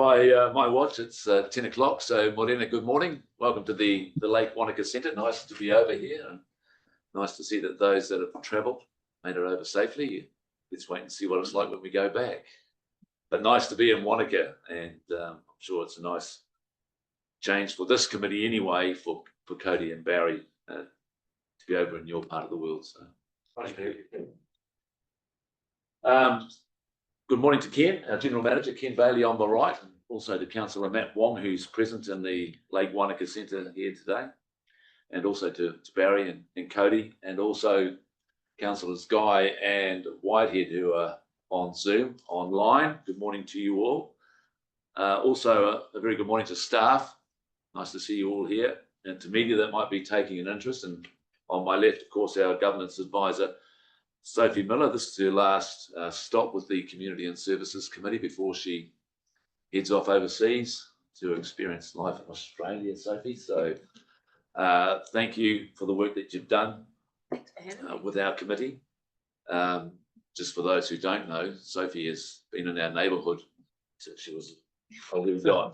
By my watch, it's 10 o'clock. So, Morena, good morning. Welcome to the Lake Wanaka Centre. Nice to be over here, and nice to see that those that have travelled made it over safely. Let's wait and see what it's like when we go back. But nice to be in Wanaka, and I'm sure it's a nice change for this committee anyway, for Cody and Barry to be over in your part of the world. So, good morning to Ken, our General Manager, Ken Bailey on the right, and also to Councillor Matt Wong, who's present in the Lake Wanaka Centre here today, and also to Barry and Cody, and also Councillors Guy and Whitehead, who are on Zoom, online. Good morning to you all. Also, a very good morning to staff. Nice to see you all here, and to media that might be taking an interest. And on my left, of course, our Governance Advisor, Sophie Miller. This is her last stop with the Community and Services Committee before she heads off overseas to experience life in Australia, Sophie. So thank you for the work that you've done with our committee. Just for those who don't know, Sophie has been in our neighbourhood since she was a little guy.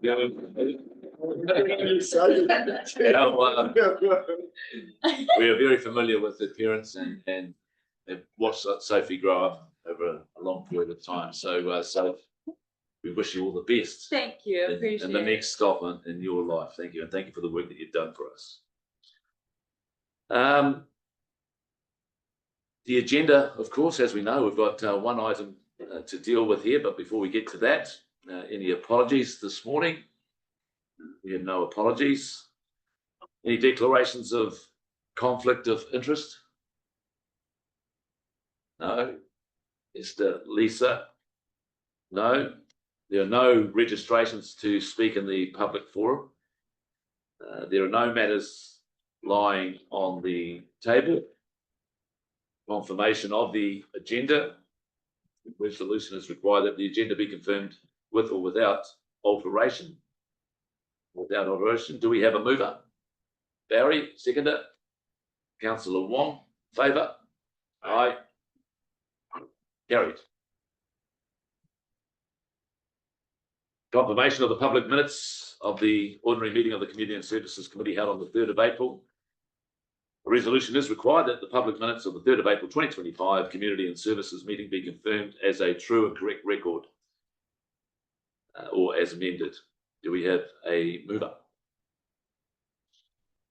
We are very familiar with the parents and have watched Sophie grow up over a long period of time. So, we wish you all the best. Thank you. Appreciate in the next stop in your life. Thank you, and thank you for the work that you've done for us. The agenda, of course, as we know, we've got one item to deal with here, but before we get to that, any apologies this morning? We have no apologies. Any declarations of conflict of interest? No. Esther, Lisa? No. There are no registrations to speak in the public forum. There are no matters lying on the table. Confirmation of the agenda. Resolution is required that the agenda be confirmed with or without alteration. Without alteration. Do we have a mover? Barry, seconder. Councillor Wong, favour? Aye. Carried. Confirmation of the public minutes of the ordinary meeting of the Community and Services Committee held on the 3rd of April. A resolution is required that the public minutes of the 3rd of April 2025 Community and Services meeting be confirmed as a true and correct record, or as amended. Do we have a mover?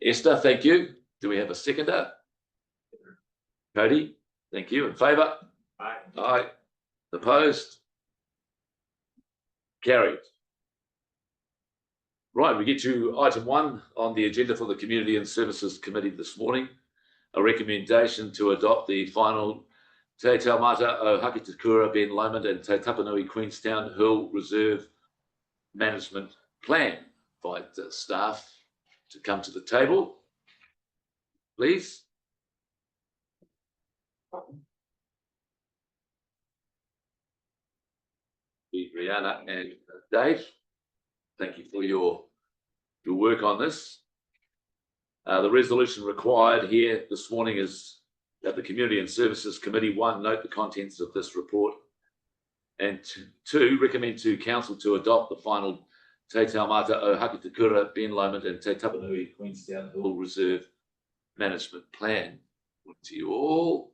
Esther, thank you. Do we have a seconder? Cody, thank you. In favour? Aye. Aye. Opposed? Carried. Right, we get to item 1 on the agenda for the Community and Services Committee this morning. A recommendation to adopt the final Te Taumata o Hakitakura, Ben Lomond and Te Tapanui Queenstown Hill Reserve Management Plan. Invite staff to come to the table, please. Brianna and Dave, thank you for your work on this. The resolution required here this morning is that the Community and Services Committee, 1, note the contents of this report, and 2, recommend to Council to adopt the final Te Taumata o Hakitakura, Ben Lomond and Te Tapanui Queenstown Hill Reserve Management Plan. To you all.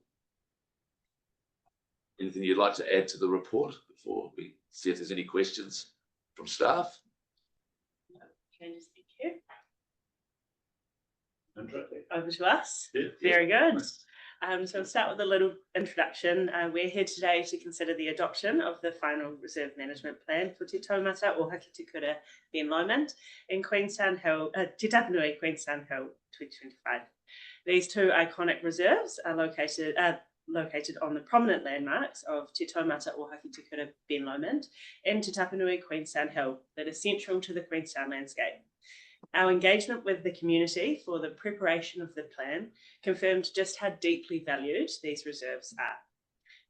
Anything you'd like to add to the report before we see if there's any questions from staff? Changes, thank you. Interesting. Over to us. Yeah. Very good. So I'll start with a little introduction. We're here today to consider the adoption of the final reserve management plan for Te Taumata o Hakitakura, Ben Lomond in Queenstown Hill, Te Tapanui Queenstown Hill 2025. These 2 iconic reserves are located on the prominent landmarks of Te Taumata o Hakitakura, Ben Lomond and Te Tapanui Queenstown Hill that are central to the Queenstown landscape. Our engagement with the community for the preparation of the plan confirmed just how deeply valued these reserves are.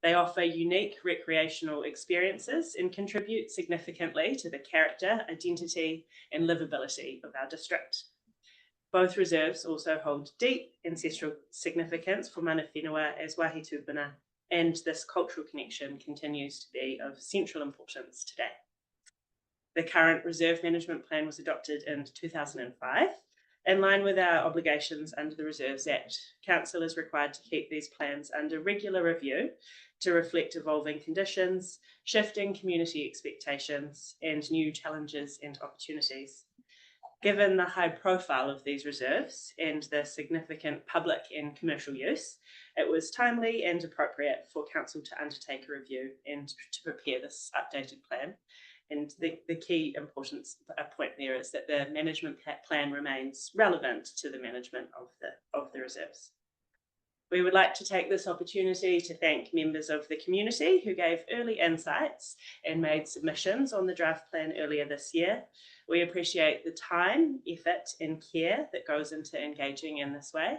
They offer unique recreational experiences and contribute significantly to the character, identity and livability of our district. Both reserves also hold deep ancestral significance for mana whenua as wāhi tūpuna and this cultural connection continues to be of central importance today. The current Reserve Management Plan was adopted in 2005. In line with our obligations under the Reserves Act, Council is required to keep these plans under regular review to reflect evolving conditions, shifting community expectations, and new challenges and opportunities. Given the high profile of these reserves and the significant public and commercial use, it was timely and appropriate for Council to undertake a review and to prepare this updated plan. And the key importance point there is that the management plan remains relevant to the management of the reserves. We would like to take this opportunity to thank members of the community who gave early insights and made submissions on the draft plan earlier this year. We appreciate the time, effort, and care that goes into engaging in this way.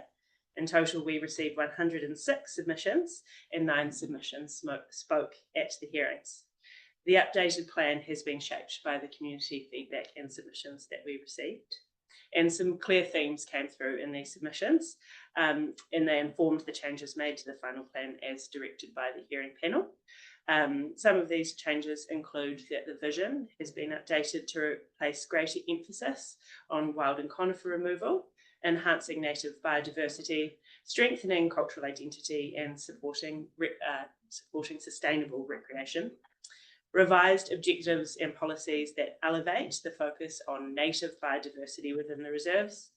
In total, we received 106 submissions, and 9 submissions spoke at the hearings. The updated plan has been shaped by the community feedback and submissions that we received. And some clear themes came through in these submissions, and they informed the changes made to the final plan as directed by the hearing panel. Some of these changes include that the vision has been updated to place greater emphasis on wild and conifer removal, enhancing native biodiversity, strengthening cultural identity, and supporting sustainable recreation. Revised objectives and policies that elevate the focus on native biodiversity within the reserves,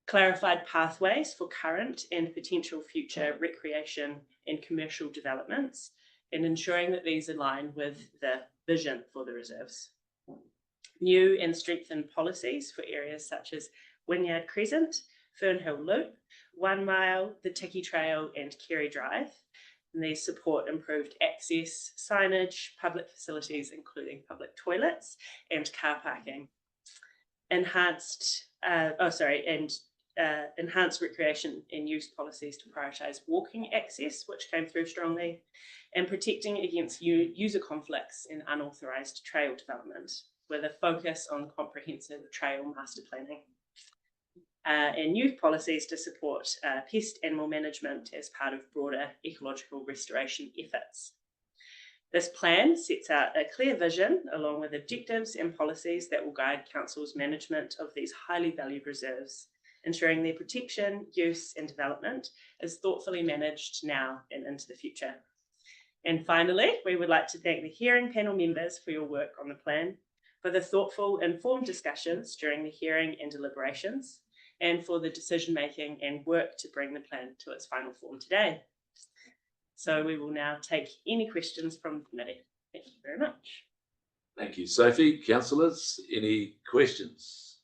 clarified pathways for current and potential future recreation and commercial developments, and ensuring that these align with the vision for the reserves. New and strengthened policies for areas such as Wynyard Crescent, Fernhill Loop, 1 Mile, the Tiki Trail, and Kerry Drive. And these support improved access, signage, public facilities, including public toilets and car parking. Enhanced recreation and use policies to prioritise walking access, which came through strongly, and protecting against user conflicts and unauthorised trail development, with a focus on comprehensive trail master planning. And youth policies to support pest animal management as part of broader ecological restoration efforts. This plan sets out a clear vision along with objectives and policies that will guide Council's management of these highly valued reserves, ensuring their protection, use and development is thoughtfully managed now and into the future. And finally, we would like to thank the hearing panel members for your work on the plan, for the thoughtful, informed discussions during the hearing and deliberations, and for the decision-making and work to bring the plan to its final form today. So we will now take any questions from the committee. Thank you very much. Thank you, Sophie. Councillors, any questions?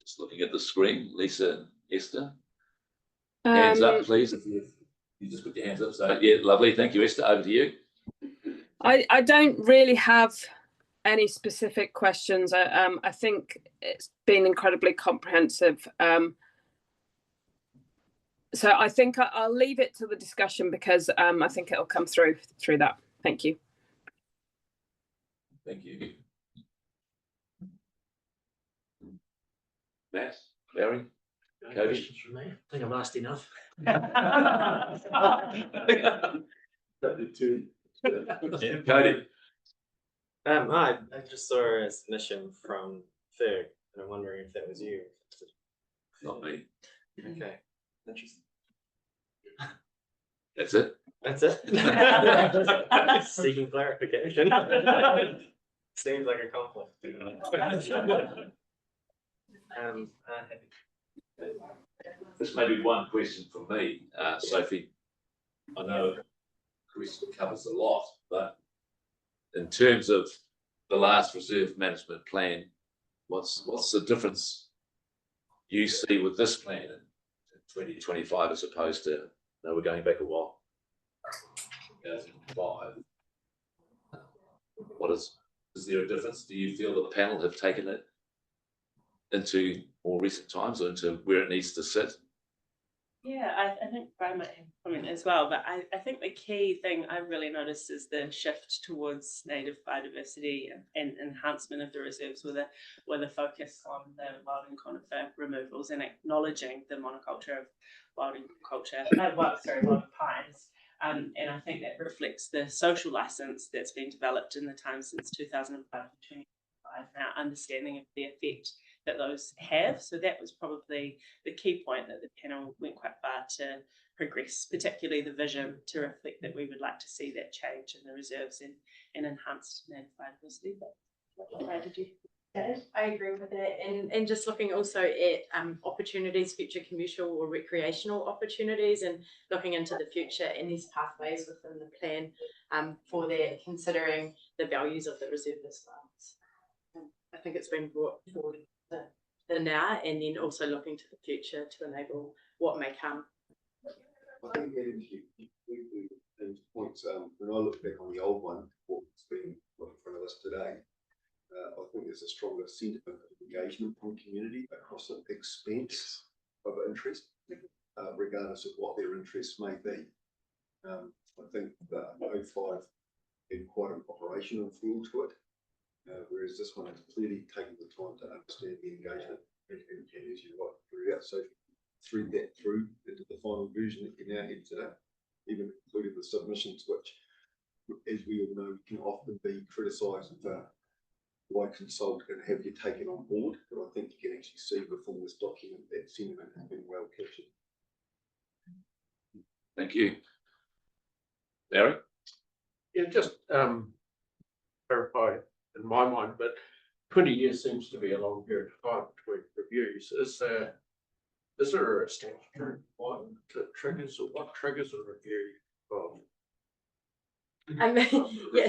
Just looking at the screen, Lisa, Esther. Hands up, please. If you just put your hands up. So, yeah, lovely. Thank you, Esther. Over to you. I don't really have any specific questions. I think it's been incredibly comprehensive. So I think I'll leave it to the discussion because I think it'll come through that. Thank you. Thank you. Matt, Barry, No Cody? questions from me. I think I've asked enough. Cody? Hi, I just saw a submission from Ferg, and I'm wondering if that was you. Not me. Okay, interesting. That's it? That's it? Seeking clarification. Seems like a conflict. This may be one question from me, Sophie. I know the question covers a lot, but in terms of the last reserve management plan, what's the difference you see with this plan in 2025 as opposed to, no, we're going back a while, 2005? Is there a difference? Do you feel the panel have taken it into more recent times or into where it needs to sit? Yeah, I think Brian might have a comment as well, but I think the key thing I've really noticed is the shift towards native biodiversity and enhancement of the reserves with a focus on the wild and conifer removals and acknowledging the monoculture of wild pines. And I think that reflects the social license that's been developed in the time since 2005 to 2025, now understanding of the effect that those have. So that was probably the key point, that the panel went quite far to progress, particularly the vision to reflect that we would like to see that change in the reserves and enhanced native biodiversity. But what did you add? I agree with that, and just looking also at opportunities, future commercial or recreational opportunities, and looking into the future and these pathways within the plan for that, considering the values of the reserve as well. I think it's been brought forward the now, and then also looking to the future to enable what may come. I think those points, when I look back on the old one, what's been put in front of us today, I think there's a stronger sentiment of engagement from community across an expanse of interest, regardless of what their interests may be. I think that 05 had quite an operational feel to it, whereas this one has clearly taken the time to understand the engagement and as you like through out. So thread that through into the final version that you now have today, even including the submissions, which, as we all know, can often be criticised for why consult and have you taken on board. But I think you can actually see within this document that sentiment has been well captured. Thank you. Barry? Yeah, just clarify in my mind, but 20 years seems to be a long period of time between reviews. Is there a statutory one that triggers, or what triggers a review of?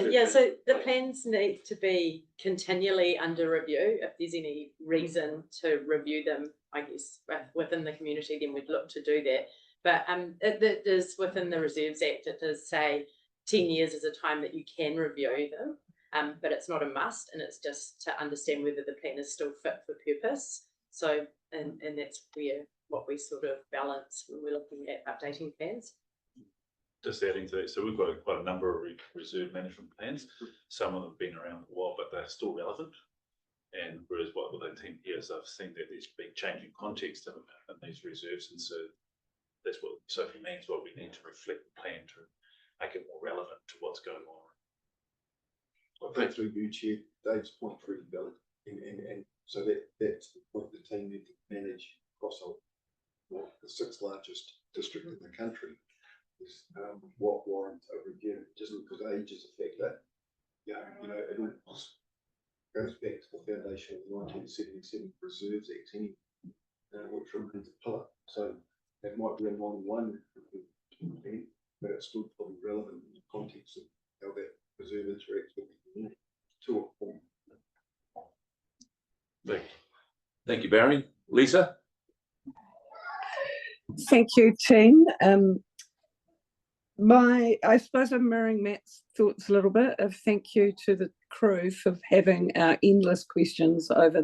Yeah, so the plans need to be continually under review. If there's any reason to review them, I guess, within the community, then we'd look to do that. But it is within the Reserves Act, it does say 10 years is a time that you can review them, but it's not a must, and it's just to understand whether the plan is still fit for purpose. So, and that's what we sort of balance when we're looking at updating plans. Just adding to that, so we've got quite a number of reserve management plans. Some of them have been around for a while, but they're still relevant. And whereas within 10 years, I've seen that there's been changing context in these reserves, and so that's what Sophie means. What we need to reflect the plan to make it more relevant to what's going on. I think through you, Chair, Dave's point really valid, and so that's the point the team need to manage across the 6th largest district in the country. Is what warrants a review, just because age is a factor. Yeah, it all goes back to the foundation of the 1977 Reserves Act, which remains a pillar. So it might be a 9-1, but it's still probably relevant in the context of how that reserve interacts with the community to a point. Thank you, Barry. Lisa? Thank you, team. I suppose I'm mirroring Matt's thoughts a little bit of thank you to the crew for having endless questions over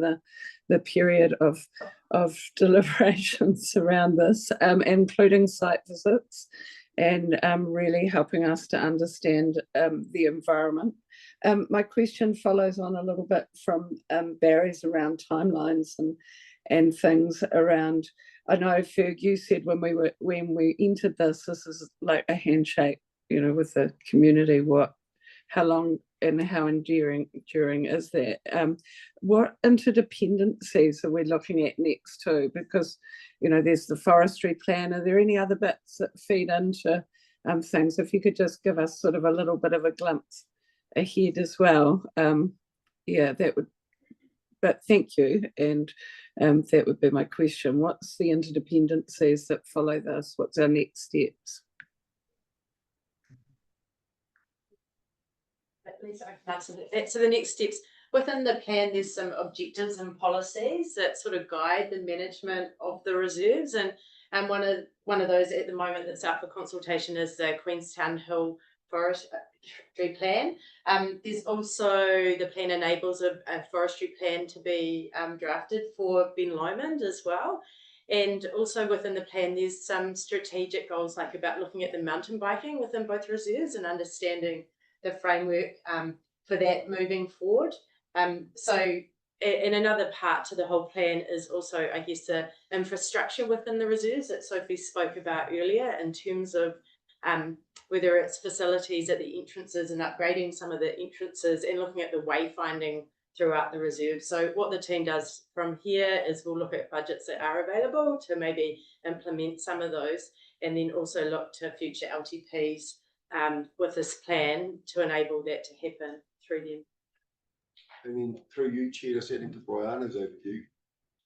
the period of deliberations around this, including site visits, and really helping us to understand the environment. My question follows on a little bit from Barry's around timelines and things around. I know, Ferg, you said when we entered this is like a handshake, with the community. How long and how enduring is that? What interdependencies are we looking at next too? Because, there's the forestry plan. Are there any other bits that feed into things? If you could just give us sort of a little bit of a glimpse ahead as well. Yeah, that would. But thank you, and that would be my question. What's the interdependencies that follow this? What's our next steps? Lisa, I can answer that. So the next steps within the plan, there's some objectives and policies that sort of guide the management of the reserves, and one of those at the moment that's out for consultation is the Queenstown Hill Forestry Plan. There's also the plan enables a forestry plan to be drafted for Ben Lomond as well. And also within the plan, there's some strategic goals like about looking at the mountain biking within both reserves and understanding the framework for that moving forward. And another part to the whole plan is also, I guess, the infrastructure within the reserves that Sophie spoke about earlier in terms of whether it's facilities at the entrances and upgrading some of the entrances and looking at the wayfinding throughout the reserve. So what the team does from here is we'll look at budgets that are available to maybe implement some of those, and then also look to future LTPs with this plan to enable that to happen through them. And then through you, Chair, to set into Brianna's overview,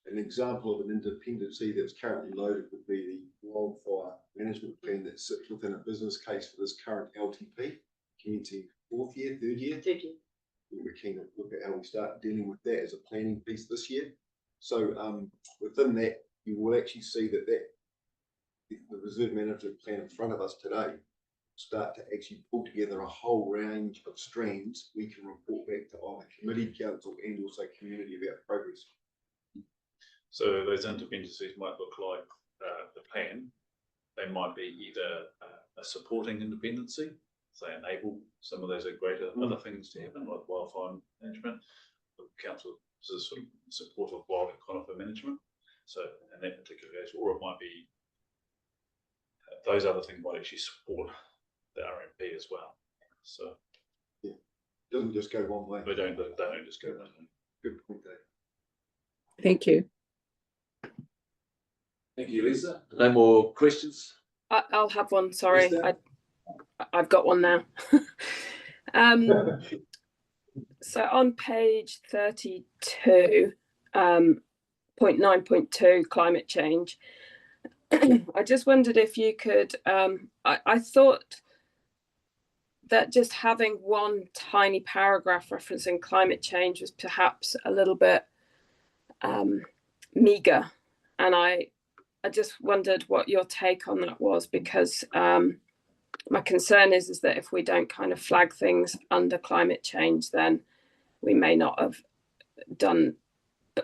an example of an independency that's currently loaded would be the wildfire management plan that sits within a business case for this current LTP, commencing third year. We're keen to look at how we start dealing with that as a planning piece this year. So within that, you will actually see that the reserve management plan in front of us today start to actually pull together a whole range of strands we can report back to either committee, council, and also community about progress. So those interdependencies might look like the plan. They might be either a supporting independency, so they enable some of those greater other things to happen, like wildfire management. The council is a sort of support of wild and conifer management. So in that particular case, or it might be those other things might actually support the RMP as well. So yeah, it doesn't just go one way. They don't just go one way. Good point, Dave. Thank you. Thank you, Lisa. No more questions? I'll have one. Sorry, Yes, I've got one now. So on page 32, 0.9.2, climate change. I just wondered if you could. I thought that just having one tiny paragraph referencing climate change was perhaps a little bit meager, and I just wondered what your take on that was, because my concern is that if we don't kind of flag things under climate change, then we may not have done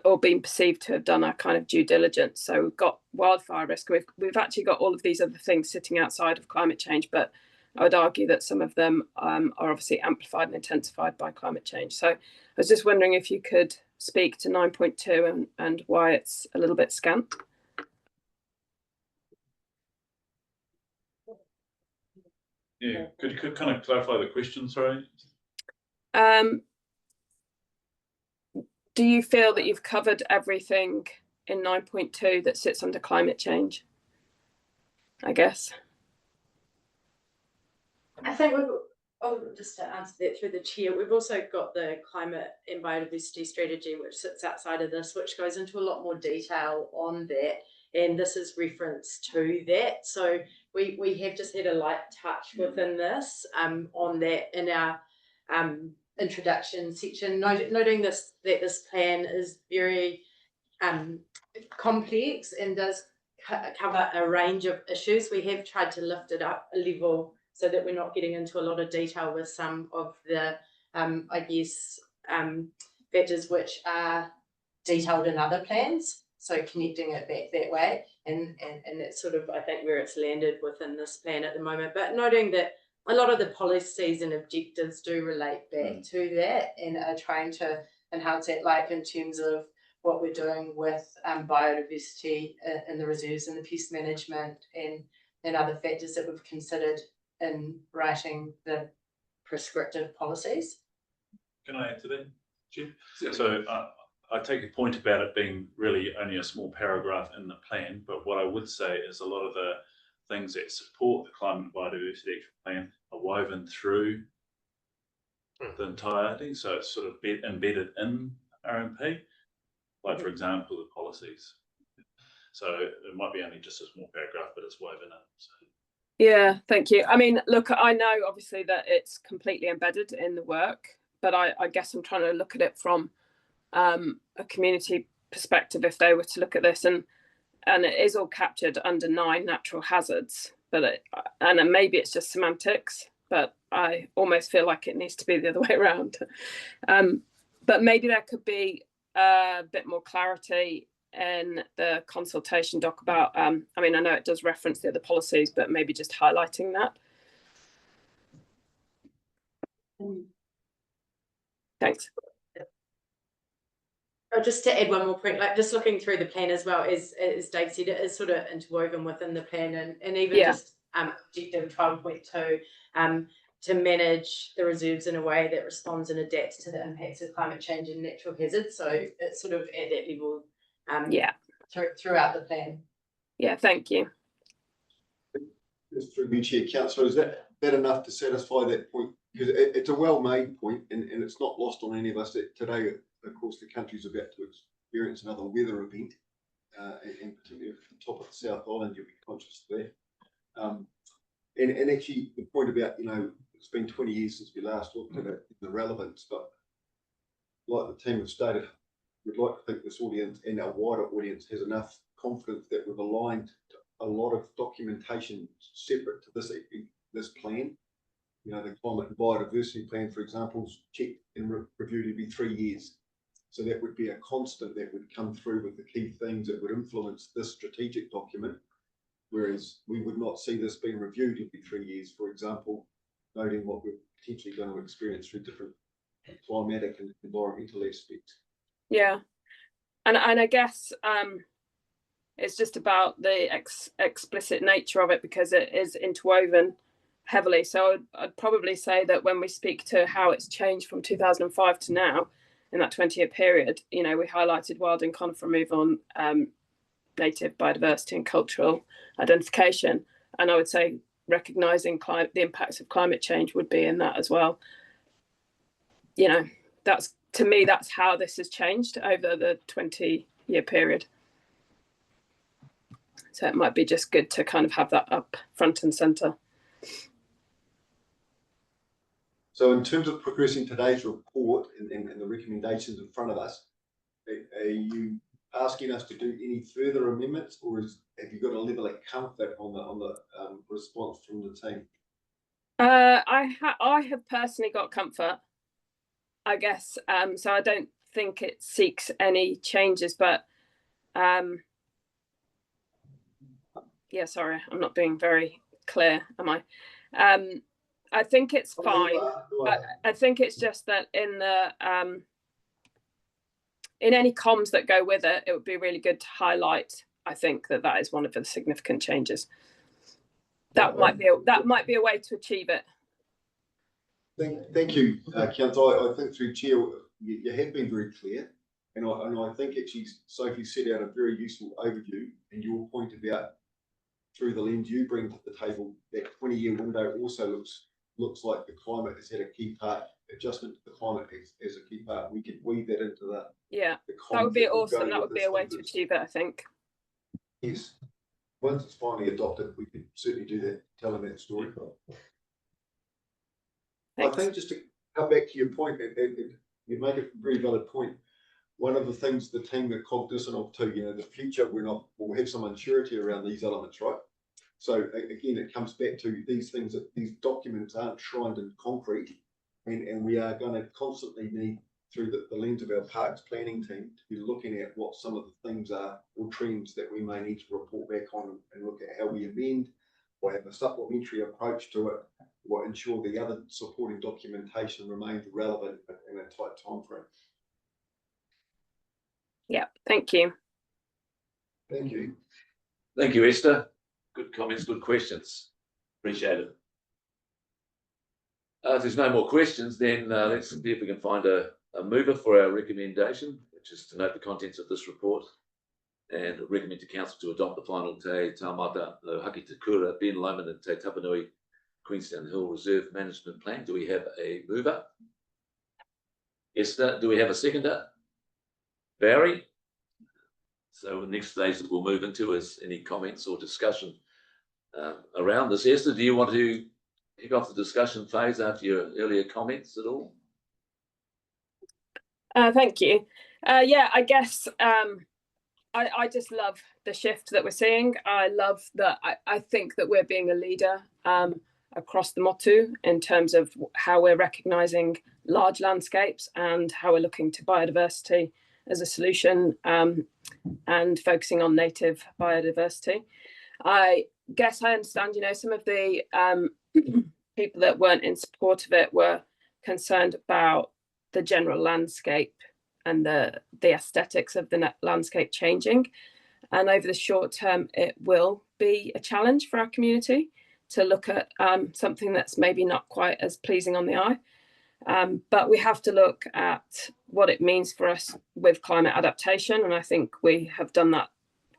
or been perceived to have done our kind of due diligence. So we've got wildfire risk. We've actually got all of these other things sitting outside of climate change, but I would argue that some of them are obviously amplified and intensified by climate change. So I was just wondering if you could speak to 9.2 and why it's a little bit scant. Yeah, could you kind of clarify the question, sorry? Do you feel that you've covered everything in 9.2 that sits under climate change? I guess. I think just to answer that through the chair, we've also got the climate and biodiversity strategy, which sits outside of this, which goes into a lot more detail on that. And this is reference to that. So we have just had a light touch within this on that in our introduction section, noting that this plan is very complex and does cover a range of issues. We have tried to lift it up a level so that we're not getting into a lot of detail with some of the, I guess, factors which are detailed in other plans. So connecting it back that way, and that's sort of, I think, where it's landed within this plan at the moment. But noting that a lot of the policies and objectives do relate back to that and are trying to enhance it, like in terms of what we're doing with biodiversity in the reserves and the pest management and other factors that we've considered in writing the prescriptive policies. Can I add to that, Chief? So I take a point about it being really only a small paragraph in the plan, but what I would say is a lot of the things that support the climate and biodiversity action plan are woven through the entirety, so it's sort of embedded in RMP, like for example the policies. So it might be only just a small paragraph, but it's woven in. So. Yeah, thank you. I mean, look, I know obviously that it's completely embedded in the work, but I guess I'm trying to look at it from a community perspective. If they were to look at this, and it is all captured under 9 natural hazards, but and maybe it's just semantics, but I almost feel like it needs to be the other way around. But maybe there could be a bit more clarity in the consultation doc about, I mean, I know it does reference the other policies, but maybe just highlighting that. Thanks. Just to add one more point, like just looking through the plan as well, as Dave said, it is sort of interwoven within the plan, and even just objective 12.2, to manage the reserves in a way that responds and adapts to the impacts of climate change and natural hazards. So it's sort of at that level, throughout the plan. Yeah, thank you. Just through you, Chair, Councillor, is that enough to satisfy that point? Because it's a well-made point, and it's not lost on any of us that today, of course, the country's about to experience another weather event, and particularly at the top of the South Island, you'll be conscious of that. And actually, the point about, you know, it's been 20 years since we last looked at it, the relevance, but like the team have stated, we'd like to think this audience and our wider audience has enough confidence that we've aligned to a lot of documentation separate to this plan. You know, the climate and biodiversity plan, for example, is checked and reviewed every 3 years. So that would be a constant that would come through with the key themes that would influence this strategic document. Whereas we would not see this being reviewed every 3 years, for example, noting what we're potentially going to experience through different climatic and environmental aspects. Yeah, and I guess it's just about the explicit nature of it, because it is interwoven heavily. So I'd probably say that when we speak to how it's changed from 2005 to now, in that 20-year period, you know, we highlighted wild and conifer removal, native biodiversity and cultural identification. And I would say recognising the impacts of climate change would be in that as well. You know, that's, to me, that's how this has changed over the 20-year period. So it might be just good to kind of have that up front and centre. So in terms of progressing today's report and the recommendations in front of us, are you asking us to do any further amendments, or have you got a level of comfort on the response from the team? I have personally got comfort, I guess. So I don't think it seeks any changes, but yeah, sorry, I'm not being very clear, am I? I think it's fine. I think it's just that in the in any comms that go with it, it would be really good to highlight, I think, that is one of the significant changes. That might be a way to achieve it. Thank you, Councillor. I think through Chair, you have been very clear, and I think actually Sophie set out a very useful overview, and your point about through the lens you bring to the table, that 20-year window also looks like the climate has had a key part, adjustment to the climate as a key part. We could weave that into the that would be awesome. That would be a way to achieve it, I think. Yes, once it's finally adopted, we could certainly do that, telling that story. Thanks. I think just to come back to your point, and you make a very valid point. One of the things the team are cognizant of too, you know, the future we'll have some uncertainty around these elements, right? So again, it comes back to these things, that these documents aren't shrined in concrete, and we are going to constantly need, through the lens of our parks planning team, to be looking at what some of the things are or trends that we may need to report back on, and look at how we amend or have a supplementary approach to it, or ensure the other supporting documentation remains relevant in a tight time frame. Yeah, thank you. Thank you. Thank you, Esther. Good comments, good questions. Appreciate it. If there's no more questions, then let's see if we can find a mover for our recommendation, which is to note the contents of this report and recommend to Council to adopt the final Te Taumata Haki Te Kura, Ben Lomond and Te Tapanui Queenstown Hill Reserve Management Plan. Do we have a mover? Esther, do we have a seconder? Barry? So the next stage that we'll move into is any comments or discussion around this. Esther, do you want to kick off the discussion phase after your earlier comments at all? Thank you. Yeah, I guess I just love the shift that we're seeing. I love that. I think that we're being a leader across the motu in terms of how we're recognising large landscapes and how we're looking to biodiversity as a solution, and focusing on native biodiversity. I guess I understand, some of the people that weren't in support of it were concerned about the general landscape and the aesthetics of the landscape changing. And over the short term, it will be a challenge for our community to look at something that's maybe not quite as pleasing on the eye. But we have to look at what it means for us with climate adaptation. And I think we have done that,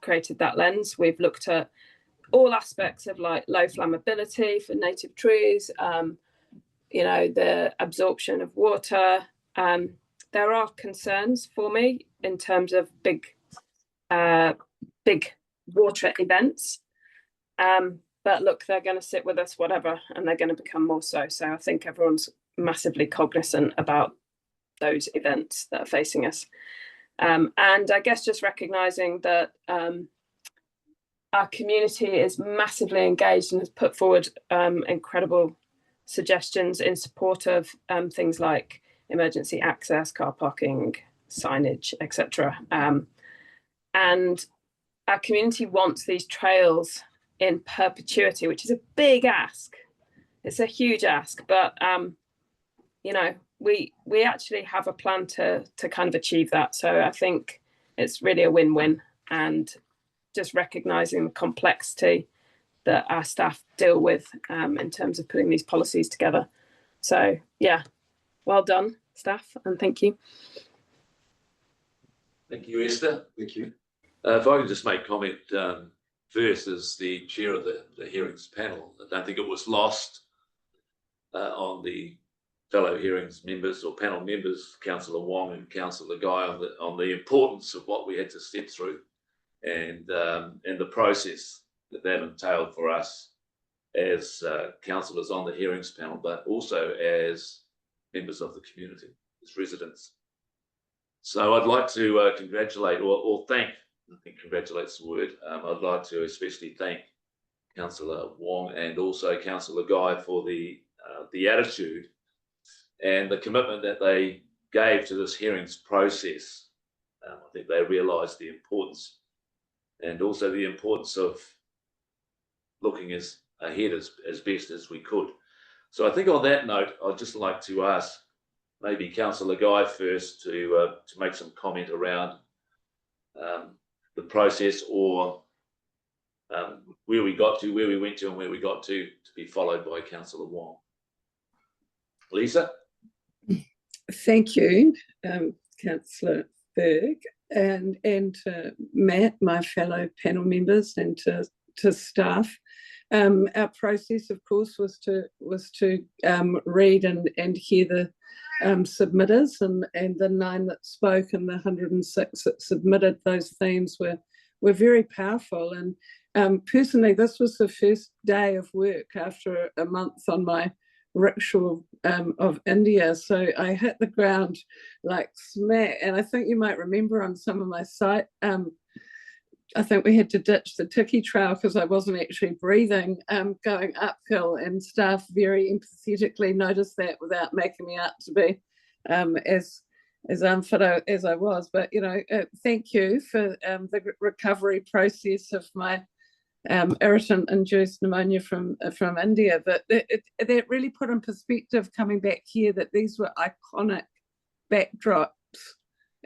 created that lens. We've looked at all aspects of like low flammability for native trees, the absorption of water. There are concerns for me in terms of big water events. But look, they're going to sit with us, whatever, and they're going to become more so. So I think everyone's massively cognizant about those events that are facing us. And I guess just recognizing that our community is massively engaged and has put forward incredible suggestions in support of things like emergency access, car parking, signage, etc. And our community wants these trails in perpetuity, which is a big ask. It's a huge ask, but we actually have a plan to kind of achieve that. So I think it's really a win-win, and just recognizing the complexity that our staff deal with in terms of putting these policies together. So yeah, well done, staff, and thank you. Thank you, Esther. Thank you. If I can just make comment first as the chair of the hearings panel, I don't think it was lost on the fellow hearings members or panel members, Councillor Wong and Councillor Guy, on the importance of what we had to step through and the process that entailed for us as councillors on the hearings panel, but also as members of the community, as residents. So I'd like to congratulate or thank, I think congratulate's the word, I'd like to especially thank Councillor Wong and also Councillor Guy for the attitude and the commitment that they gave to this hearings process. I think they realised the importance, and also the importance of looking ahead as best as we could. So I think on that note, I'd just like to ask maybe Councillor Guy first to make some comment around the process, or where we got to, where we went to, and where we got to be followed by Councillor Wong. Lisa? Thank you, Councillor Berg, and Matt, my fellow panel members, and to staff. Our process, of course, was to read and hear the submitters, and the 9 that spoke and the 106 that submitted those themes were very powerful. And personally, this was the first day of work after a month on my rickshaw of India, so I hit the ground like smack. And I think you might remember on some of my site, I think we had to ditch the Tiki Trail because I wasn't actually breathing going uphill, and staff very empathetically noticed that without making me out to be as unfit as I was. But thank you for the recovery process of my irritant-induced pneumonia from India. But that really put in perspective, coming back here, that these were iconic backdrops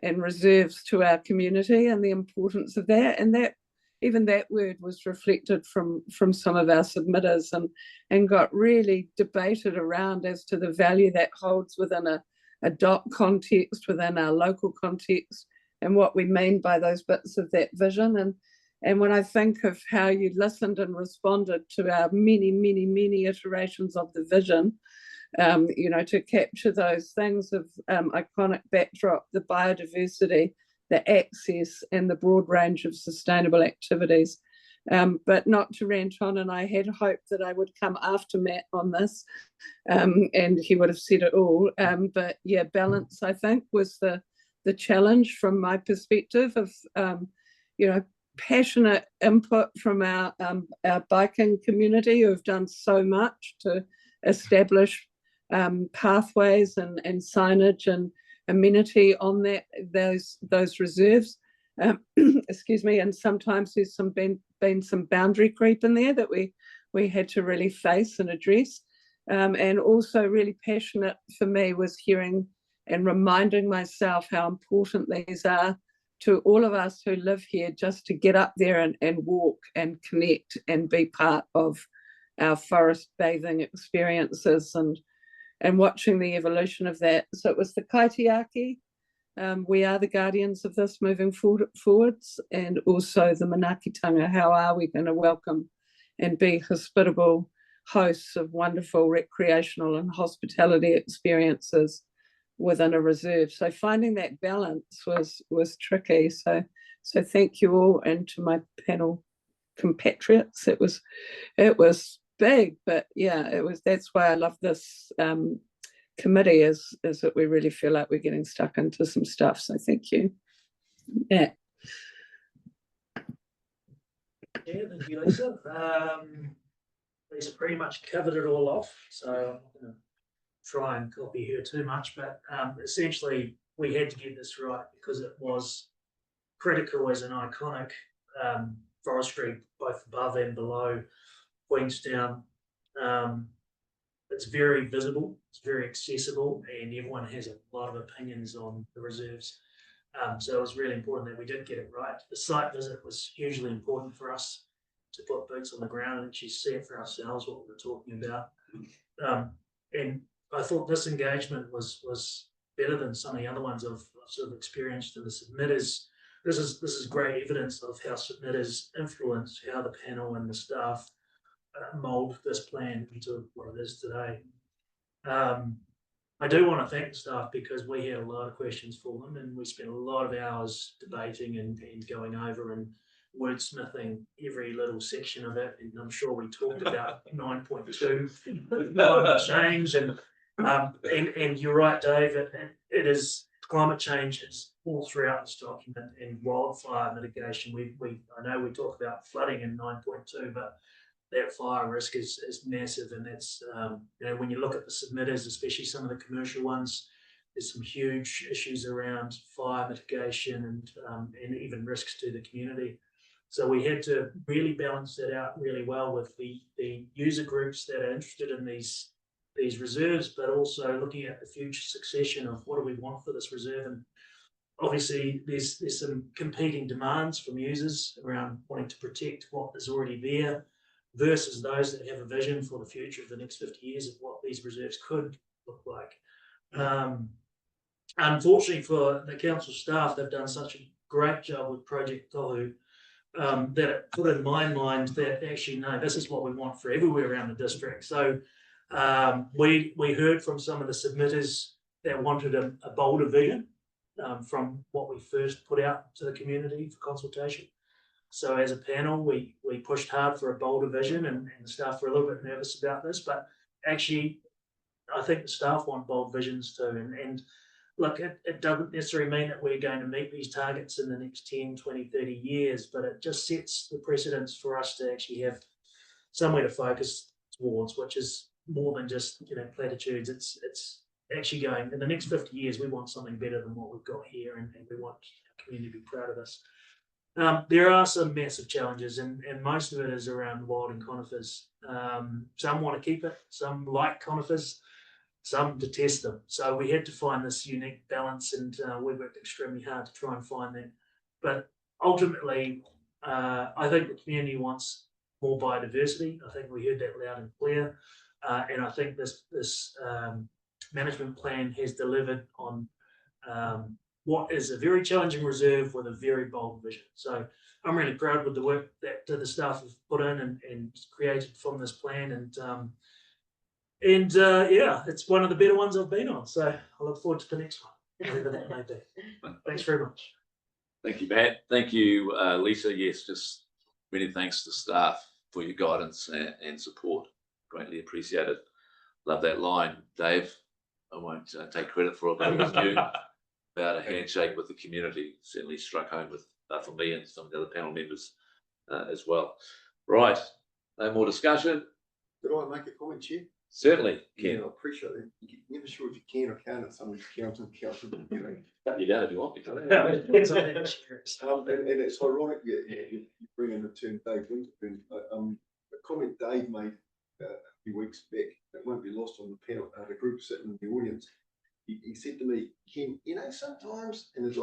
and reserves to our community, and the importance of that, and that even that word was reflected from some of our submitters, and got really debated around as to the value that holds within a DOC context, within our local context, and what we mean by those bits of that vision. And when I think of how you listened and responded to our many iterations of the vision, to capture those things of iconic backdrop, the biodiversity, the access, and the broad range of sustainable activities. But not to rant on, and I had hoped that I would come after Matt on this, and he would have said it all. But yeah, balance, I think, was the challenge from my perspective of, passionate input from our biking community, who have done so much to establish pathways and signage, and amenity on those reserves. Excuse me, and sometimes there's been some boundary creep in there that we had to really face and address. And also really passionate for me was hearing and reminding myself how important these are to all of us who live here, just to get up there and walk and connect and be part of our forest bathing experiences and watching the evolution of that. So it was the kaitiaki. We are the guardians of this moving forwards, and also the manaakitanga. How are we going to welcome and be hospitable hosts of wonderful recreational and hospitality experiences within a reserve? So finding that balance was tricky. So thank you all, and to my panel compatriots. It was big, but yeah, that's why I love this committee, is that we really feel like we're getting stuck into some stuff. So thank you. Yeah. Yeah, thank you, Lisa. Lisa pretty much covered it all off, so I'm not going to try and copy her too much, but essentially we had to get this right because it was critical as an iconic forestry, both above and below Queenstown. It's very visible, it's very accessible, and everyone has a lot of opinions on the reserves. So it was really important that we did get it right. The site visit was hugely important for us to put boots on the ground and actually see it for ourselves, what we were talking about. And I thought this engagement was better than some of the other ones I've sort of experienced in the submitters. This is great evidence of how submitters influence how the panel and the staff mould this plan into what it is today. I do want to thank the staff because we had a lot of questions for them, and we spent a lot of hours debating and going over and wordsmithing every little section of it. And I'm sure we talked about 9.2 climate change, and you're right, Dave. It is climate change is all throughout this document, and wildfire mitigation. I know we talk about flooding in 9.2, but that fire risk is massive, and that's when you look at the submitters, especially some of the commercial ones, there's some huge issues around fire mitigation and even risks to the community. So we had to really balance that out really well with the user groups that are interested in these reserves, but also looking at the future succession of what do we want for this reserve. And obviously there's some competing demands from users around wanting to protect what is already there versus those that have a vision for the future of the next 50 years of what these reserves could look like. Unfortunately for the council staff, they've done such a great job with Project Tohu that it put in my mind that actually, no, this is what we want for everywhere around the district. So we heard from some of the submitters that wanted a bolder vision from what we first put out to the community for consultation. So as a panel, we pushed hard for a bolder vision, and the staff were a little bit nervous about this, but actually I think the staff want bold visions too. And look, it doesn't necessarily mean that we're going to meet these targets in the next 10, 20, 30 years, but it just sets the precedence for us to actually have somewhere to focus towards, which is more than just platitudes. It's actually going, in the next 50 years, we want something better than what we've got here, and we want our community to be proud of us. There are some massive challenges, and most of it is around wild and conifers. Some want to keep it, some like conifers, some detest them. So we had to find this unique balance, and we worked extremely hard to try and find that. But ultimately, I think the community wants more biodiversity. I think we heard that loud and clear. And I think this management plan has delivered on what is a very challenging reserve with a very bold vision. So I'm really proud with the work that the staff have put in and created from this plan. And yeah, it's one of the better ones I've been on. So I look forward to the next one, whatever that may be. Thanks very much. Thank you, Matt. Thank you, Lisa. Yes, just many thanks to staff for your guidance and support. Greatly appreciated. Love that line, Dave. I won't take credit for it, but it was you. About a handshake with the community certainly struck home with for me and some of the other panel members as well. Right, no more discussion. Could I make a comment, Chair? Certainly, Yeah, Ken. I appreciate it. You're never sure if you can or can't at some of these council, you know. Cut you down if you want me to. And it's ironic you bring in the term Dave Winterburn. A comment Dave made a few weeks back that won't be lost on the panel, the group sitting in the audience. He said to me, Ken, you know, sometimes in his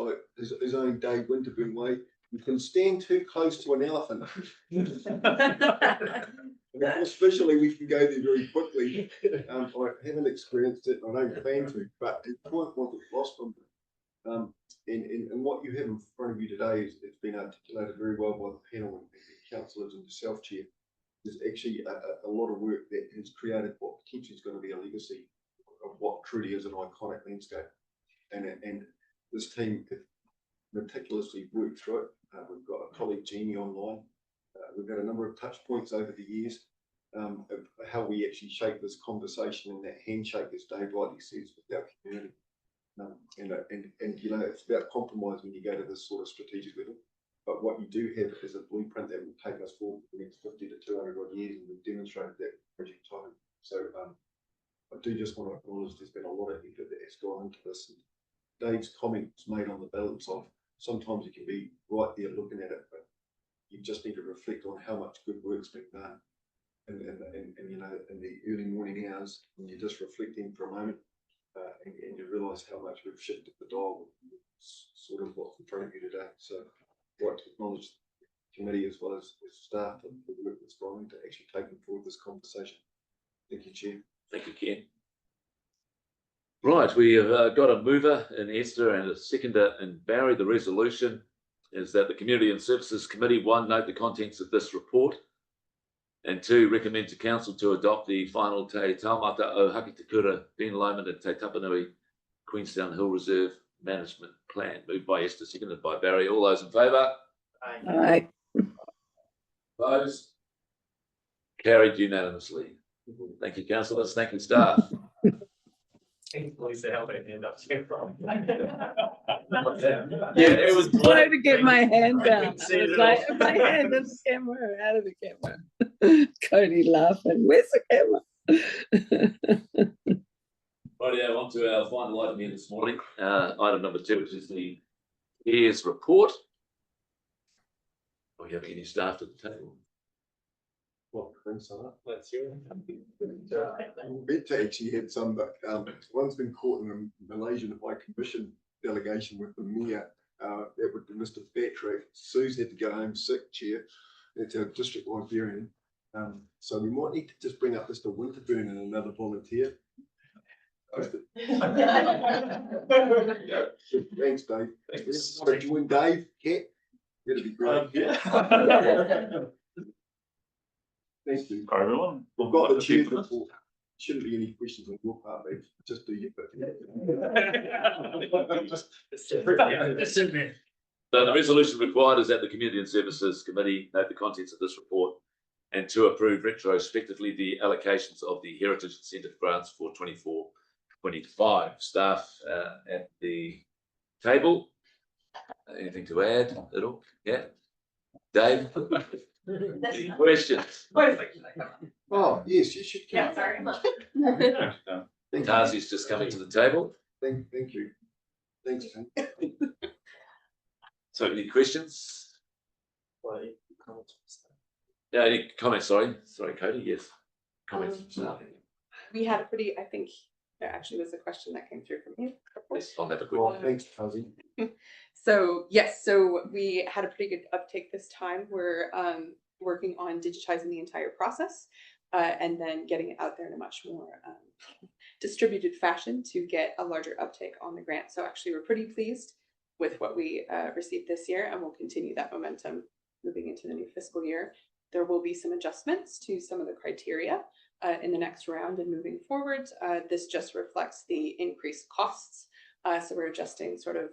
own Dave Winterburn way, you can stand too close to an elephant. And of course, visually, we can go there very quickly. I haven't experienced it, I don't plan to, but the point wasn't lost on me. And what you have in front of you today is it's been articulated very well by the panel and the councillors and yourself, Chair. There's actually a lot of work that has created what potentially is going to be a legacy of what truly is an iconic landscape. And this team meticulously worked through it. We've got a colleague, Jeannie, online. We've had a number of touch points over the years of how we actually shape this conversation and that handshake, as Dave rightly says, with our community. And you know, it's about compromise when you go to this sort of strategic level. But what you do have is a blueprint that will take us forward for the next 50 to 200 odd years, and we've demonstrated that project time. So I do just want to acknowledge there's been a lot of effort that has gone into this. And Dave's comments made on the balance of sometimes you can be right there looking at it, but you just need to reflect on how much good work's been done. And you know, in the early morning hours, when you're just reflecting for a moment, and you realise how much we've shifted the dial, sort of what's in front of you today. So I'd like to acknowledge the committee as well as staff and the work that's gone to actually taking forward this conversation. Thank you, Chair. Thank you, Ken. Right, we have got a mover in Esther and a seconder in Barry. The resolution is that the Community and Services Committee, 1, note the contents of this report, and 2, recommend to Council to adopt the final Te Taumata o Haki Te Kura, Ben Lomond and Te Tapanui Queenstown Hill Reserve Management Plan. Moved by Esther, seconded by Barry. All those in favour? Aye. Opposed? Carried unanimously. Thank you, councillors. Thank you, staff. Lisa, how they end up here from. Yeah, it was Trying to get my hand I down. couldn't see I was it like, all. my hand in the camera, out of the camera. Cody laughing. Where's the camera? Rightio, on to our final item here this morning. Item number 2, which is the Mayor's report. Are we having any staff at the table? Well, thanks for that. Let's hear it. Meant to actually had some, but one's been caught in a Malaysian High Commission delegation with the mayor. That would be Mr. Batrick. Sue's had to go home sick, Chair. That's our district librarian. So we might need to just bring up Mr. Winterburn and another volunteer. Thanks, Dave. Want to join Dave? Cat? That'd be great. Thank you. Hi, everyone. We've got the chair report. Shouldn't be any questions on your part, mate. Just do your bit. So the resolution required is that the Community and Services Committee note the contents of this report and to approve retrospectively the allocations of the Heritage Incentive grants for 24-25. Staff at the table. Anything to add at all? Yeah. Dave? Any questions? Oh, yes, you should. Yeah, sorry. Thank you. Tarsi's just coming to the table. Thank you. Thanks, Tim. So any questions? Yeah, any comments? Sorry, Cody. Yes. Comments from staff. We had a pretty, I think there actually was a question that came through from you. Yes, I'll have a quick Oh, one. thanks, Tarsi. So yes, so we had a pretty good uptake this time. We're working on digitizing the entire process and then getting it out there in a much more distributed fashion to get a larger uptake on the grant. So actually we're pretty pleased with what we received this year, and we'll continue that momentum moving into the new fiscal year. There will be some adjustments to some of the criteria in the next round and moving forward. This just reflects the increased costs. So we're adjusting sort of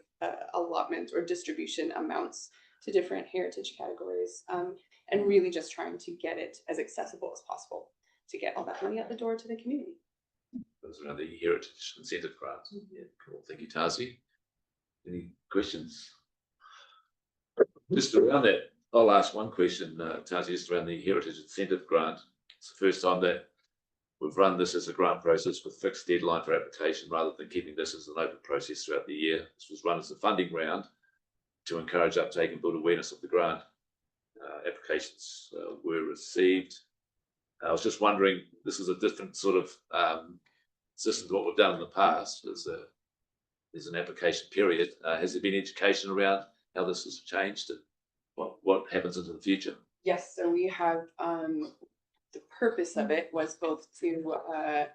allotment or distribution amounts to different heritage categories and really just trying to get it as accessible as possible to get all that money out the door to the community. Those are the Heritage Incentive grants. Yeah, cool. Thank you, Tarsi. Any questions? Just around that, I'll ask one question, Tarsi, just around the Heritage Incentive grant. It's the first time that we've run this as a grant process with fixed deadline for application rather than keeping this as an open process throughout the year. This was run as a funding round to encourage uptake and build awareness of the grant. Applications were received. I was just wondering, this is a different sort of system to what we've done in the past. There's an application period. Has there been education around how this has changed and what happens into the future? Yes, so we have, the purpose of it was both to, I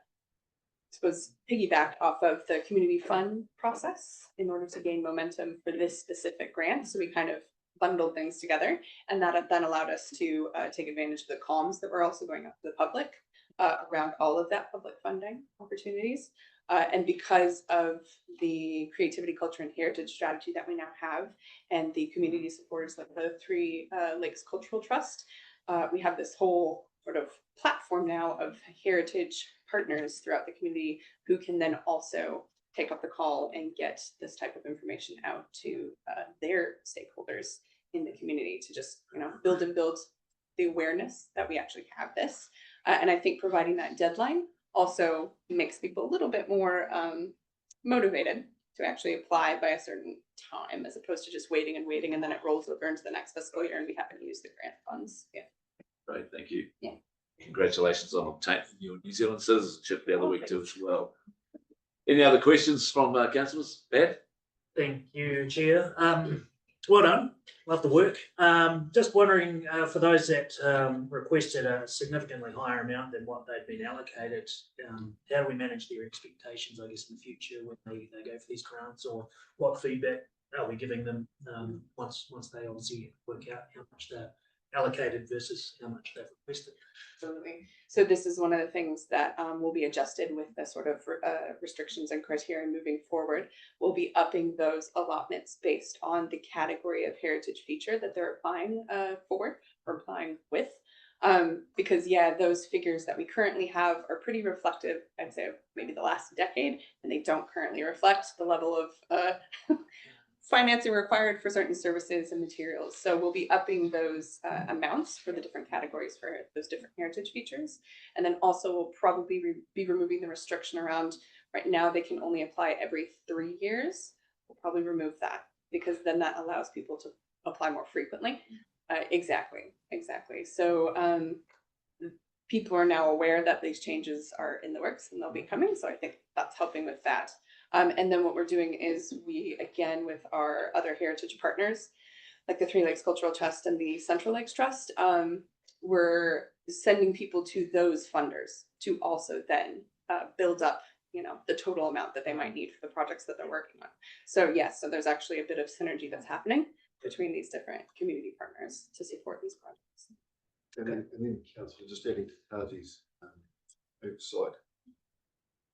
suppose, piggyback off of the community fund process in order to gain momentum for this specific grant. So we kind of bundled things together, and that then allowed us to take advantage of the comms that were also going out to the public around all of that public funding opportunities. And because of the creativity, culture, and heritage strategy that we now have, and the community supporters like the Three Lakes Cultural Trust, we have this whole sort of platform now of heritage partners throughout the community who can then also take up the call and get this type of information out to their stakeholders in the community to just, build the awareness that we actually have this. And I think providing that deadline also makes people a little bit more motivated to actually apply by a certain time, as opposed to just waiting and then it rolls over into the next fiscal year and we haven't used the grant funds. Yeah. Great, thank you. Yeah. Congratulations on obtaining your New Zealand citizenship the other week too as well. Any other questions from councillors? Pat? Thank you, Chair. Well done. Love the work. Just wondering, for those that requested a significantly higher amount than what they'd been allocated, how do we manage their expectations, I guess, in the future when they go for these grants, or what feedback are we giving them once they obviously work out how much they're allocated versus how much they've requested? Absolutely. So this is one of the things that will be adjusted with the sort of restrictions and criteria moving forward. We'll be upping those allotments based on the category of heritage feature that they're applying for or applying with. Because those figures that we currently have are pretty reflective, I'd say, of maybe the last decade, and they don't currently reflect the level of financing required for certain services and materials. So we'll be upping those amounts for the different categories for those different heritage features. And then also we'll probably be removing the restriction around, right now they can only apply every 3 years. We'll probably remove that, because then that allows people to apply more frequently. Exactly. So people are now aware that these changes are in the works and they'll be coming. So I think that's helping with that. And then what we're doing is we, again, with our other heritage partners, like the Three Lakes Cultural Trust and the Central Lakes Trust, we're sending people to those funders to also then build up, the total amount that they might need for the projects that they're working on. So yes, so there's actually a bit of synergy that's happening between these different community partners to support these projects. And then councillor, just adding to Tazi's oversight,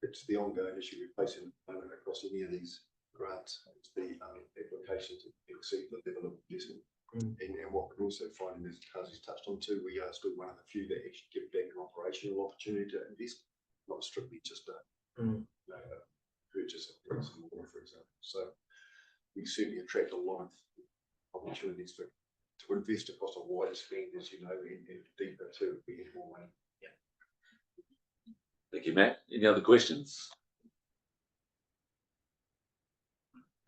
it's the ongoing issue we're facing across any of these grants. It's the applications that exceed the level of investment. And what we're also finding, as Tazi's touched on too, we are still one of the few that actually give back an operational opportunity to invest, not strictly just a purchase of bricks and mortar, for example. So we certainly attract a lot of opportunities to invest across a wider spend, as you know, and deeper too, if we get more money. Thank you, Matt. Any other questions?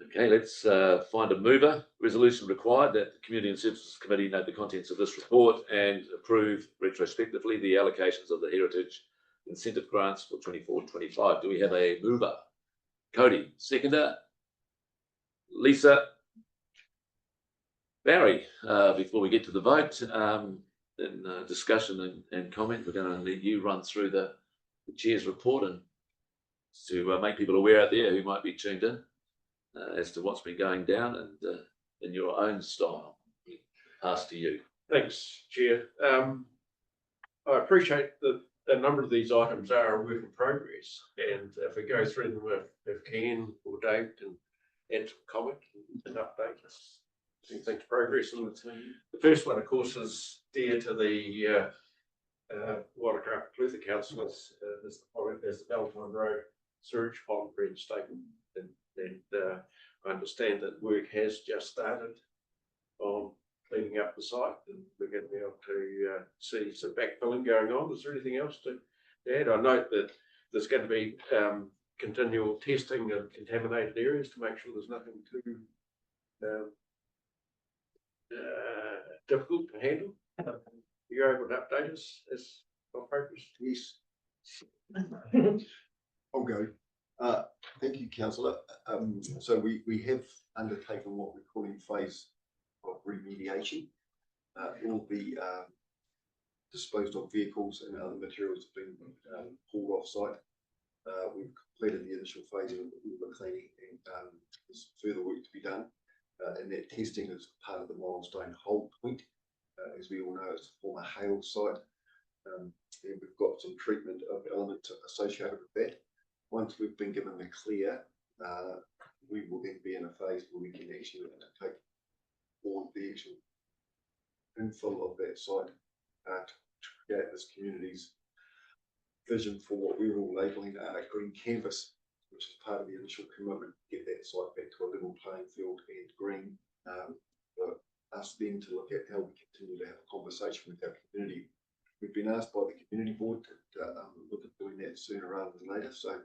Okay, let's find a mover. Resolution required that the Community and Services Committee note the contents of this report and approve retrospectively the allocations of the Heritage Incentive Grants for 24-25. Do we have a mover? Cody, seconder. Lisa. Barry, before we get to the vote, in discussion and comment, we're going to let you run through the Chair's report and to make people aware out there who might be tuned in as to what's been going down and in your own style. Pass to you. Thanks, Chair. I appreciate that a number of these items are a work in progress, and if we go through them, if Ken or Dave can add some comment and update us, things progress. And the first one, of course, is dear to the Watercraft Clutha councillors, is the Valentine Road sewage pond reinstatement, and I understand that work has just started on cleaning up the site, and we're going to be able to see some backfilling going on. Is there anything else to add? I note that there's going to be continual testing of contaminated areas to make sure there's nothing too difficult to handle. You're able to update us as on progress? Yes. I'll go. Thank you, councillor. So we have undertaken what we're calling phase of remediation. All the disposed of vehicles and other materials have been pulled off site. We've completed the initial phase of the cleaning, and there's further work to be done. And that testing is part of the milestone hold point. As we all know, it's a former hail site. And we've got some treatment of elements associated with that. Once we've been given the clear, we will then be in a phase where we can actually take all the actual infill of that site to create this community's vision for what we're all labelling a green canvas, which is part of the initial commitment to get that site back to a level playing field and green. For us then to look at how we continue to have a conversation with our community. We've been asked by the community board to look at doing that sooner rather than later. So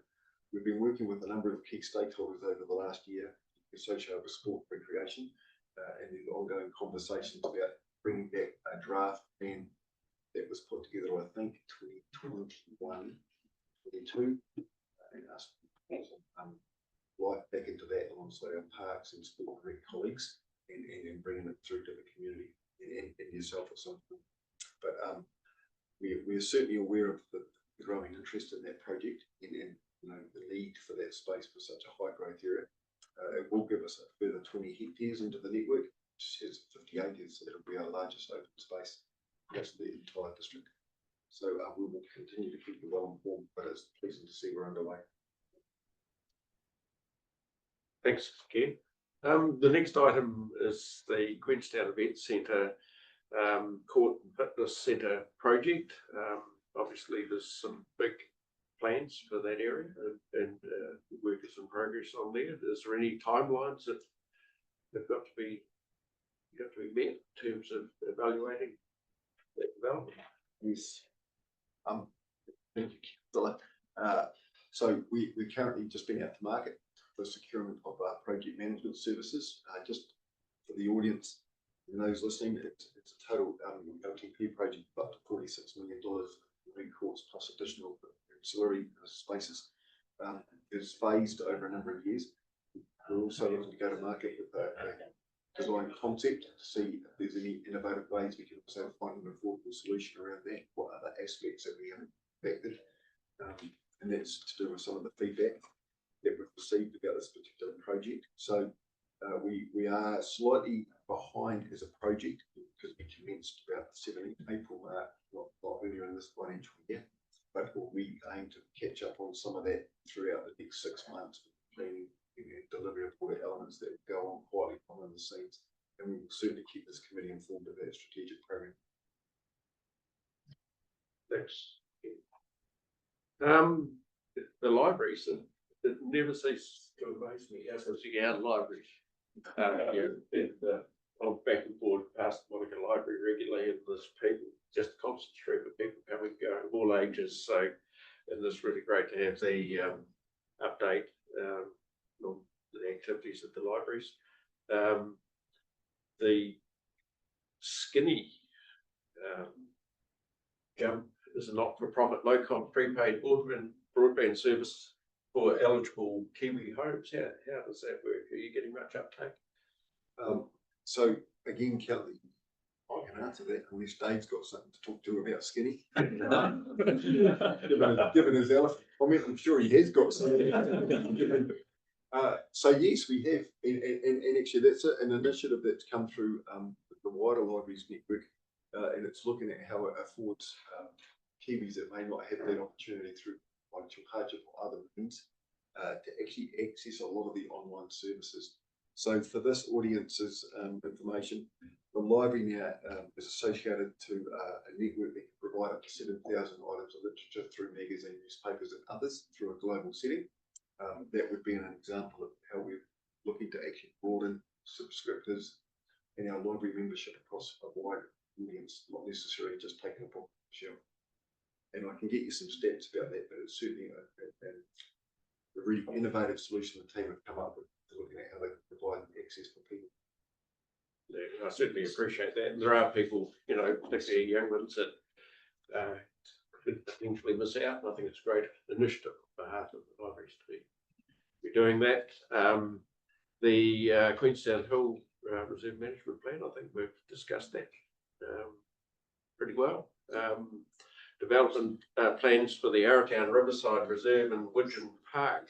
we've been working with a number of key stakeholders over the last year associated with sport recreation and the ongoing conversations about bringing back a draft plan that was put together, I think, 2021, 22, and us right back into that alongside our parks and sport and rec colleagues and bringing it through to the community and yourself at some point. But we're certainly aware of the growing interest in that project and you know, the need for that space for such a high growth area. It will give us a further 20 hectares into the network, which has 50 acres, so it'll be our largest open space across the entire district. So we will continue to keep you well informed, but it's pleasing to see we're underway. Thanks, Ken. The next item is the Queenstown Event Centre Court and Fitness Centre project. Obviously, there's some big plans for that area and work is in progress on there. Is there any timelines that have got to be met in terms of evaluating that development? Yes. Thank you, Councillor. So we're currently just been out to market for securement of our project management services. Just for the audience and those listening, it's a total LTP project of up to $46 million recourse plus additional ancillary spaces. It's phased over a number of years. We're also looking to go to market with a design concept to see if there's any innovative ways we can also find an affordable solution around that. What other aspects that we haven't factored, and that's to do with some of the feedback that we've received about this particular project. So we are slightly behind as a project because we commenced about the 17th April, not earlier in this financial year, but we aim to catch up on some of that throughout the next 6 months, planning and delivery of all the elements that go on quietly behind the scenes, and we will certainly keep this committee informed of that strategic program. Thanks. The libraries, it never ceases to amaze me as I see our libraries. I'm back and forth past Monica Library regularly, and there's people, just a constant stream of people coming, going, of all ages. So, and it's really great to have the update on the activities at the libraries. The Skinny Jump is a not-for-profit, low-cost prepaid broadband service for eligible Kiwi homes. How does that work? Are you getting much uptake? So again, Kelly, I can answer that unless Dave's got something to talk to about Skinny. given his elephant comment, I'm sure he has got something. So yes, we have, and actually that's an initiative that's come through the wider libraries network, and it's looking at how it affords Kiwis that may not have that opportunity through financial hardship or other means to actually access a lot of the online services. So for this audience's information, the library now is associated to a network that can provide up to 7,000 items of literature through magazine, newspapers and others through a global setting. That would be an example of how we're looking to actually broaden subscriptors and our library membership across a wide audience, not necessarily just taking a book off the shelf. And I can get you some stats about that, but it's certainly a really innovative solution the team have come up with, looking at how they provide access for people. Yeah, I certainly appreciate that. And there are people, you know, particularly young ones that could potentially miss out. And I think it's a great initiative on behalf of the libraries to be doing that. The Queenstown Hill Reserve Management Plan, I think we've discussed that pretty well. Development plans for the Arrowtown Riverside Reserve and Widgeon Park.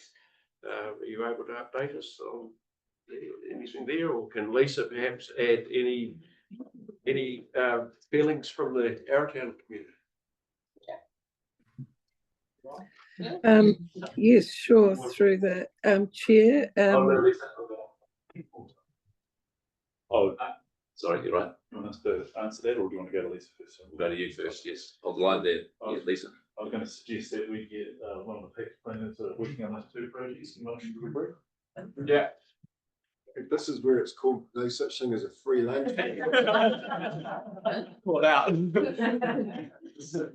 Are you able to update us on anything there, or can Lisa perhaps add any feelings from the Arrowtown community? Yes, sure, through the chair. Oh, Sorry, you're right. you want us to answer that, or do you want to go to Lisa first? We'll go to you first, yes. On the line there, yeah, Lisa. I was going to suggest that we get one of the tax planners working on those two projects in motion to the group. Yeah. If this is where it's called no such thing as a free lunch. Pull it out.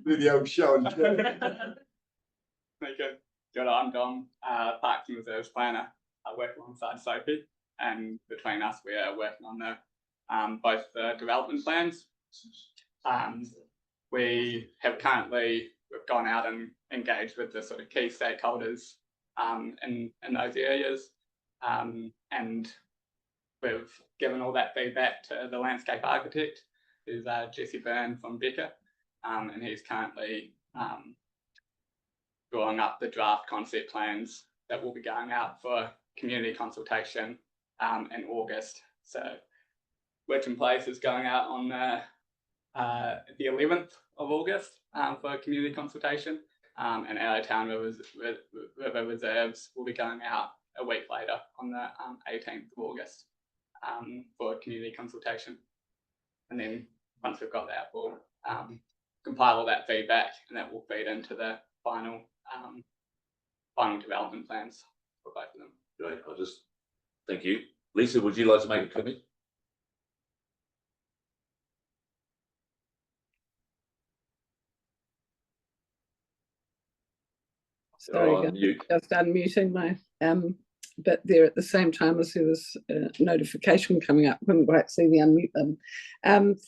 The old show and tell. Thank you. Good, I'm Dom, Parks and Reserves Planner. I work alongside Sophie, and between us we are working on the both the development plans. We have we've gone out and engaged with the sort of key stakeholders in those areas, and we've given all that feedback to the landscape architect, who's Jesse Byrne from Becker, and he's currently drawing up the draft concept plans that will be going out for community consultation in August. So Widgeon Place is going out on the 11th of August for community consultation, and Arrowtown River Reserves will be going out a week later on the 18th of August for community consultation. And then once we've got that, we'll compile all that feedback, and that will feed into the final development plans for both of them. Great, thank you. Lisa, would you like to make a comment? Sorry, just unmuting my bit there at the same time as there was a notification coming up. Couldn't quite see the unmute button.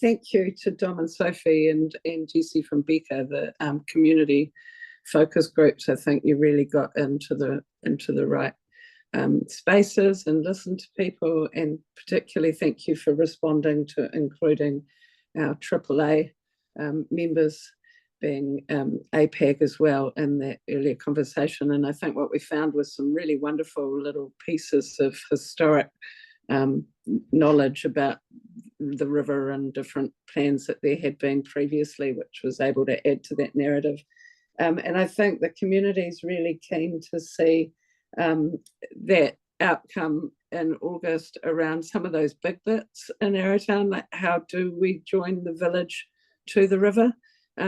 Thank you to Dom and Sophie and Jessie from Becker, the community focus groups. I think you really got into the right spaces and listened to people, and particularly thank you for responding to including our AAA members, being APAC as well in that earlier conversation. And I think what we found was some really wonderful little pieces of historic knowledge about the river and different plans that there had been previously, which was able to add to that narrative. And I think the community is really keen to see that outcome in August around some of those big bits in Arrowtown, like how do we join the village to the river,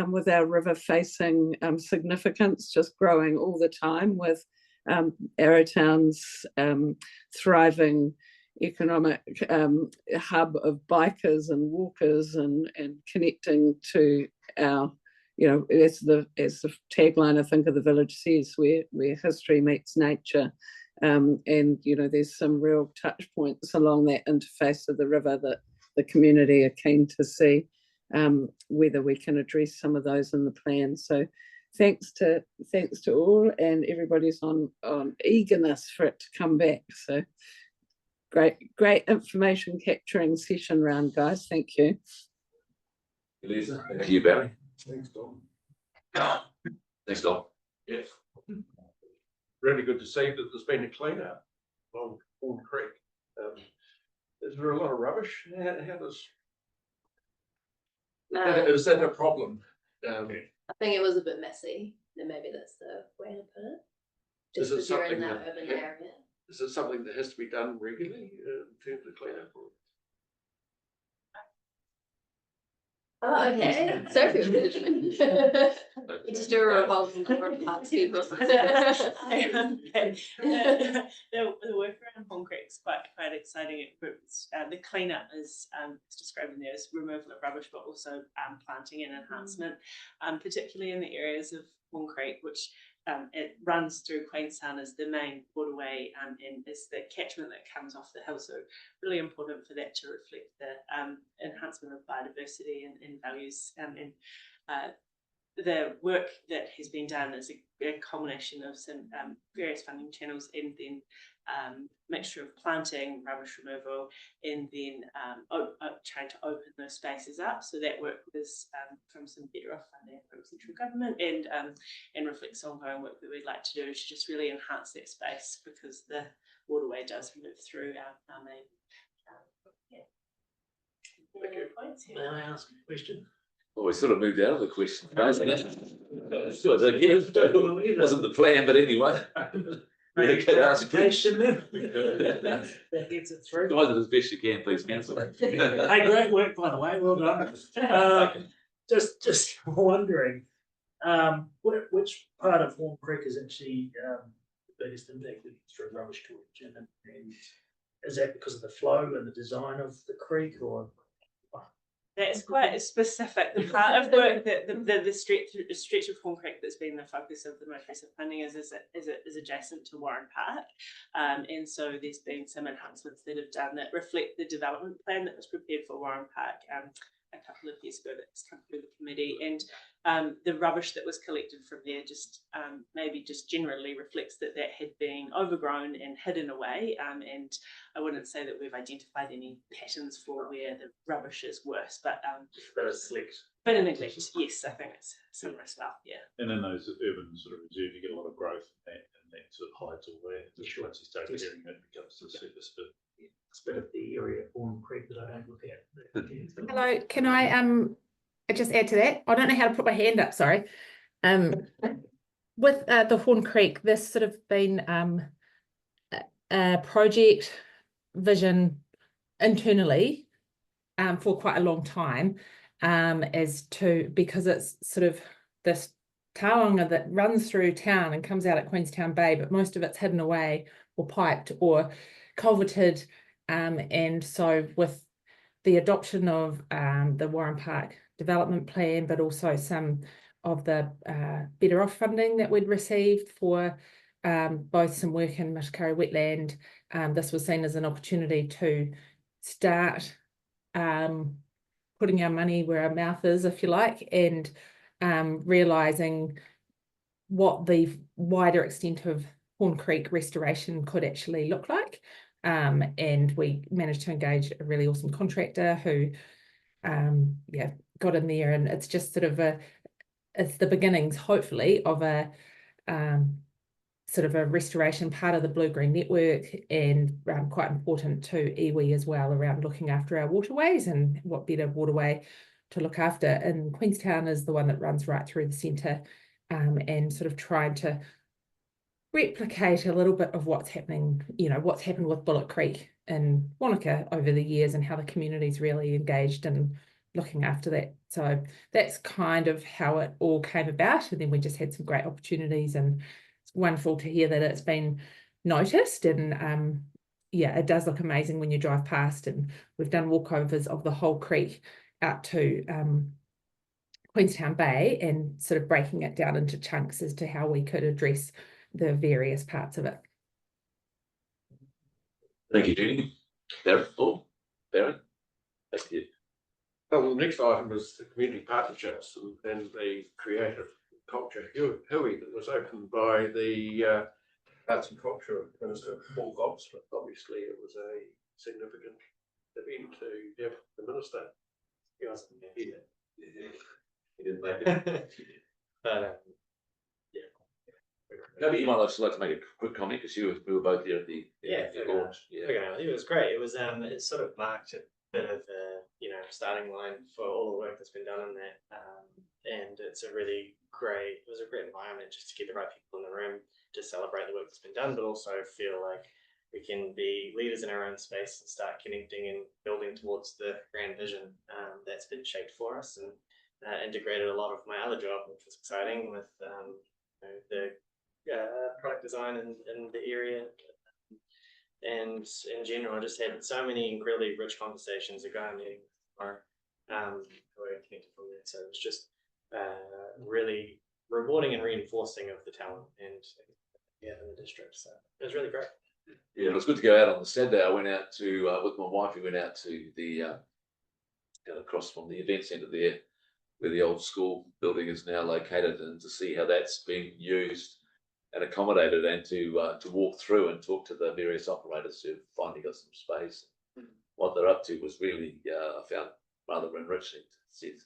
with our river facing significance just growing all the time, with Arrowtown's thriving economic hub of bikers and walkers, and connecting to our, as the tagline I think of the village says, where history meets nature. And there's some real touch points along that interface of the river that the community are keen to see whether we can address some of those in the plan. So thanks to all, and everybody's on eagerness for it to come back. So great information capturing session round, guys. Thank you. Lisa, thank you, Barry. Thanks, Dom. Thanks, Dom. Yes. Really good to see that there's been a clean up along Horn Creek. Is there a lot of rubbish? Is that a problem? I think it was a bit messy, and maybe that's the way to put it. Is Just it because you're in something that urban area. Is it something that has to be done regularly in terms of cleanup? Oh, okay, surface management. You just do a revolving door of parts people. The work around Horn Creek is quite exciting. The cleanup is described in there as removal of rubbish, but also planting and enhancement, particularly in the areas of Horn Creek, which it runs through Queenstown as the main waterway and is the catchment that comes off the hill. So really important for that to reflect the enhancement of biodiversity and values. And the work that has been done is a combination of some various funding channels and then mixture of planting, rubbish removal, and then trying to open those spaces up. So that work was from some better off funding from central government and reflects ongoing work that we'd like to do to just really enhance that space because the waterway does move through our main. Thank you. May I ask a question? Well, we sort of moved out of the question. Wasn't the plan, but anyway. Clarification then. That gets it through. Guys, as best you can, please, councillor. Hey, great work, by the way, well done. Just wondering, which part of Horn Creek is actually the biggest impacted through rubbish collection, and is that because of the flow and the design of the creek, or? That's quite specific. The part of work that the stretch of Horn Creek that's been the focus of the most recent funding is adjacent to Warren Park, and so there's been some enhancements that have done that reflect the development plan that was prepared for Warren Park a couple of years ago that's come through the committee, and the rubbish that was collected from there just maybe just generally reflects that had been overgrown and hidden away, and I wouldn't say that we've identified any patterns for where the rubbish is worse, but bit of neglect, yes, I think it's similar as well, yeah. And in those urban sort of reserves, you get a lot of growth and that sort of hides all that. Once you start clearing it, becomes the surface bit. It's a bit of the area of Horn Creek that I don't look at. Hello, can I just add to that? I don't know how to put my hand up, sorry. With the Horn Creek, this sort of been a project vision internally for quite a long time, because it's sort of this taonga that runs through town and comes out at Queenstown Bay, but most of it's hidden away or piped or culverted. And so with the adoption of the Warren Park development plan, but also some of the better off funding that we'd received for both some work in Mashkara wetland, this was seen as an opportunity to start putting our money where our mouth is, if you like, and realising what the wider extent of Horn Creek restoration could actually look like. And we managed to engage a really awesome contractor who got in there, and it's just sort of it's the beginnings, hopefully, of a sort of a restoration part of the blue-green network, and quite important to iwi as well, around looking after our waterways, and what better waterway to look after. And Queenstown is the one that runs right through the centre, and sort of trying to replicate a little bit of what's happening, what's happened with Bullock Creek in Wanaka over the years, and how the community's really engaged in looking after that. So that's kind of how it all came about, and then we just had some great opportunities, and it's wonderful to hear that it's been noticed. And it does look amazing when you drive past, and we've done walkovers of the whole creek out to Queenstown Bay, and sort of breaking it down into chunks as to how we could address the various parts of it. Thank you, Judy. Darren? Thank you. Well, the next item is the community partnerships and the creative culture Hui that was opened by the Arts and Culture Minister Paul Gobsmith. Obviously, it was a significant event to have the minister. He wasn't here. He didn't make it. But Maybe you might also like to make a quick comment, because we were both there at the launch. Okay, it was great. It was it sort of marked a bit of a starting line for all the work that's been done on that, and it was a great environment just to get the right people in the room to celebrate the work that's been done, but also feel like we can be leaders in our own space and start connecting and building towards the grand vision that's been shaped for us, and integrated a lot of my other job, which was exciting, with the product design in the area. And in general, I just had so many incredibly rich conversations. A guy I'm meeting tomorrow, we're connected from there. So it was just really rewarding and reinforcing of the talent and in the district. So it was really great. Yeah, it was good to go out on the Saturday. I went out to with my wife. We went out to the across from the event centre there, where the old school building is now located, and to see how that's being used and accommodated, and to walk through and talk to the various operators who've finally got some space. What they're up to was really, I found rather enriching to see the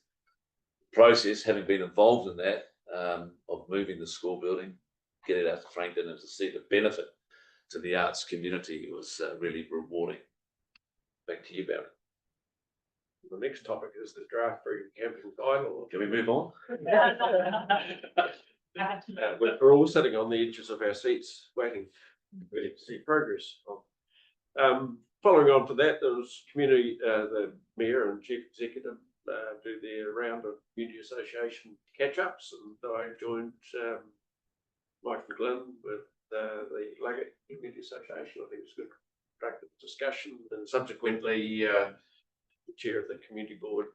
process, having been involved in that, of moving the school building, get it out to Frankton, and to see the benefit to the arts community. It was really rewarding. Back to you, Barry. The next topic is the draft breeding camping bylaw. Can we move on? We're all sitting on the edges of our seats, waiting to see progress. Following on to that, there was community, the mayor and chief executive do their round of community association catch-ups, and I joined Mike McGlynn with the Luggett Community Association. I think it was a good, productive discussion, and subsequently the chair of the community board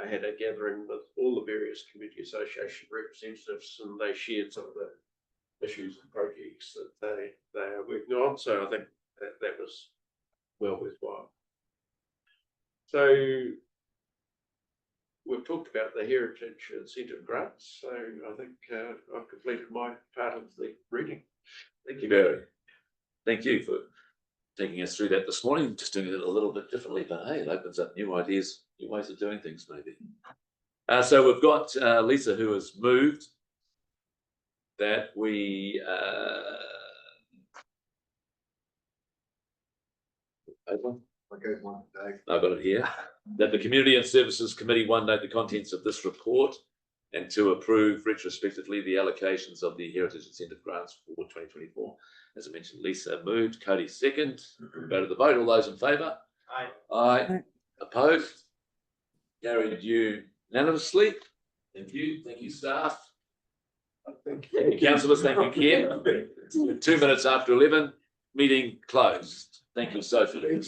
had a gathering with all the various community association representatives, and they shared some of the issues and projects that they are working on. So I think that was well worthwhile. So we've talked about the Heritage Incentive grants, so I think I've completed my part of the reading. Thank you, Barry. Thank you for taking us through that this morning. Just doing it a little bit differently, but hey, it opens up new ideas, new ways of doing things, maybe. So we've got Lisa, who has moved that we open. I gave one today. I've got it here. That the Community and Services Committee, one, note the contents of this report, and two, approve retrospectively the allocations of the Heritage Incentive grants for 2024. As I mentioned, Lisa moved, Cody second. Go to the vote. All those in favour? Aye. Aye. Opposed? Carried unanimously. Thank you. Thank you, staff. Thank you, councillors. Thank you, Ken. 2 minutes after 11, meeting closed. Thank you, Sophie. Thank